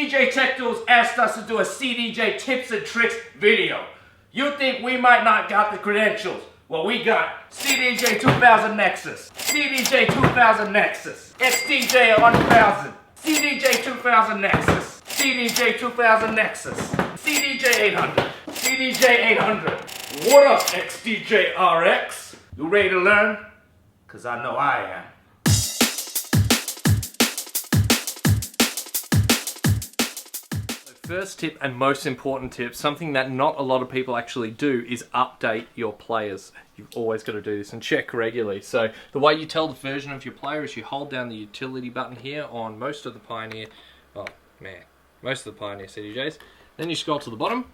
DJ Tech Tools asked us to do a CDJ tips and tricks video. You think we might not got the credentials? Well, we got CDJ 2000 Nexus, CDJ 2000 Nexus, XDJ 1000, CDJ 2000 Nexus, CDJ 2000 Nexus, CDJ 800, CDJ 800. What up, XDJ RX? You ready to learn? Cause I know I am. First tip and most important tip, something that not a lot of people actually do, is update your players. You've always got to do this and check regularly. So the way you tell the version of your player is you hold down the utility button here on most of the Pioneer, most of the Pioneer CDJs. Then you scroll to the bottom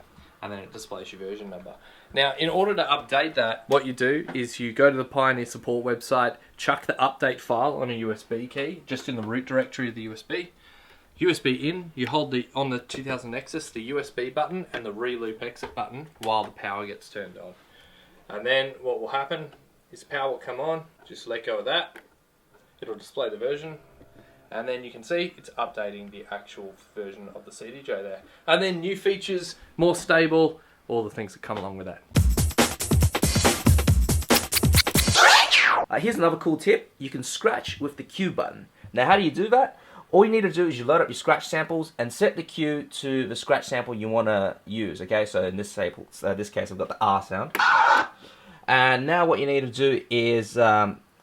and then it displays your version number. Now, in order to update that, what you do is you go to the Pioneer support website, chuck the update file on a USB key, just in the root directory of the USB. USB in, you hold on the 2000 Nexus, the USB button and the reloop exit button while the power gets turned on. And then what will happen is power will come on, just let go of that, it'll display the version, and then you can see it's updating the actual version of the CDJ there. And then new features, more stable, all the things that come along with that. Here's another cool tip. You can scratch with the Q button. Now, how do you do that? All you need to do is you load up your scratch samples and set the cue to the scratch sample you want to use. Okay, so in this case I've got the R sound. And now what you need to do is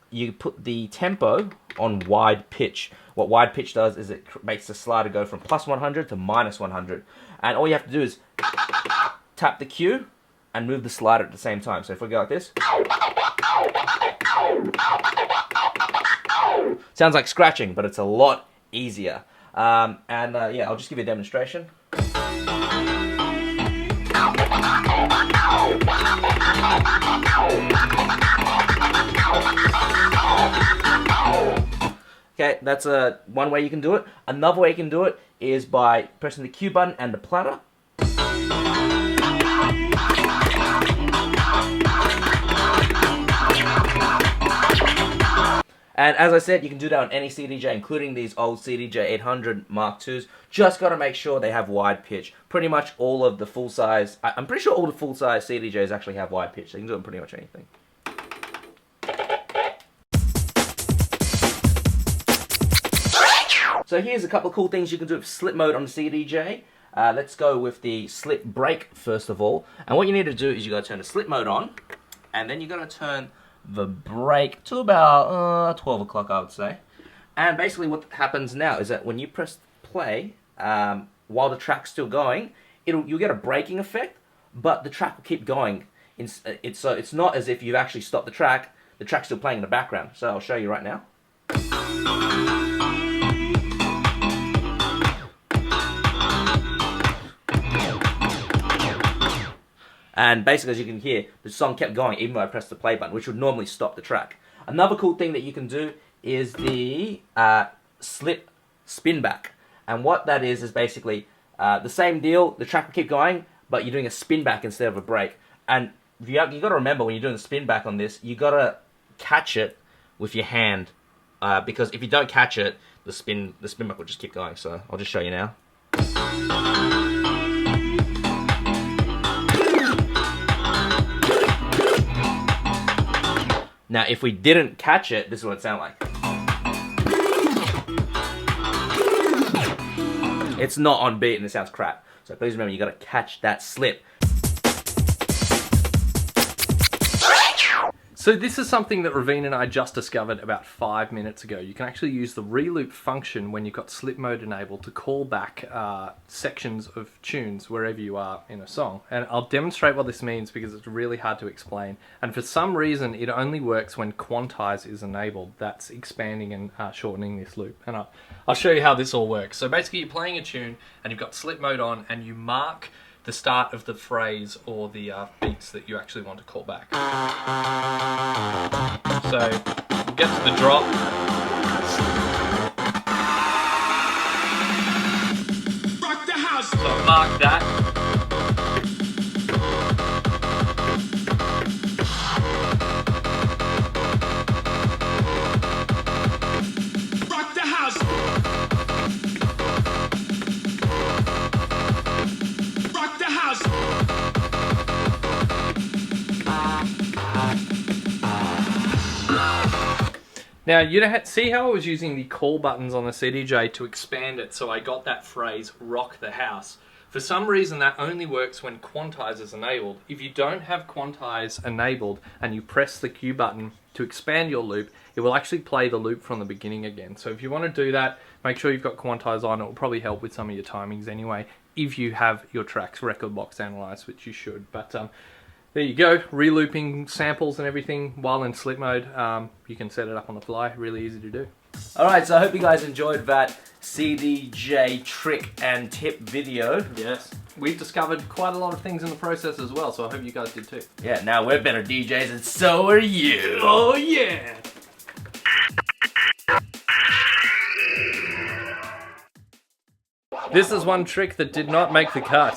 you put the tempo on wide pitch. What wide pitch does is it makes the slider go from +100 to -100. And all you have to do is tap the cue and move the slider at the same time. So if we go like this. Sounds like scratching, but it's a lot easier. Yeah, I'll just give you a demonstration. Okay, that's one way you can do it. Another way you can do it is by pressing the Q button and the platter. And as I said, you can do that on any CDJ, including these old CDJ 800 Mark IIs. Just got to make sure they have wide pitch. Pretty much all of the full-size, I'm pretty sure all the full-size CDJs actually have wide pitch. So you can do it on pretty much anything. So here's a couple of cool things you can do with slip mode on the CDJ. Let's go with the slip break first of all. And what you need to do is you got to turn the slip mode on, and then you got to turn the break to about 12 o'clock, I would say. And basically what happens now is that when you press play, while the track's still going, you'll get a braking effect, but the track will keep going. So it's not as if you've actually stopped the track's still playing in the background. So I'll show you right now. And basically, as you can hear, the song kept going even though I pressed the play button, which would normally stop the track. Another cool thing that you can do is the slip spin back. And what that is basically the same deal. The track will keep going, but you're doing a spin back instead of a break. And you got to remember when you're doing the spin back on this, you got to catch it with your hand, because if you don't catch it, the spin back will just keep going. So I'll just show you now. Now, if we didn't catch it, this is what it sounded like. It's not on beat and it sounds crap. So please remember, you got to catch that slip. So this is something that Ravine and I just discovered about 5 minutes ago. You can actually use the reloop function when you've got slip mode enabled to call back sections of tunes wherever you are in a song. And I'll demonstrate what this means because it's really hard to explain. And for some reason, it only works when quantize is enabled. That's expanding and shortening this loop. And I'll show you how this all works. So basically, you're playing a tune and you've got slip mode on and you mark the start of the phrase or the beats that you actually want to call back. So, we'll get to the drop. Rock the house. So mark that. Rock the house. Now, you know, see how I was using the call buttons on the CDJ to expand it, so I got that phrase, rock the house. For some reason, that only works when quantize is enabled. If you don't have quantize enabled and you press the Q button to expand your loop, it will actually play the loop from the beginning again. So if you want to do that, make sure you've got quantize on. It will probably help with some of your timings anyway, if you have your tracks record box analyzed, which you should. But there you go, re-looping samples and everything while in slip mode. You can set it up on the fly, really easy to do. Alright, so I hope you guys enjoyed that CDJ trick and tip video. Yes. We've discovered quite a lot of things in the process as well, so I hope you guys did too. Yeah, now we're better DJs and so are you. Oh yeah! This is one trick that did not make the cut.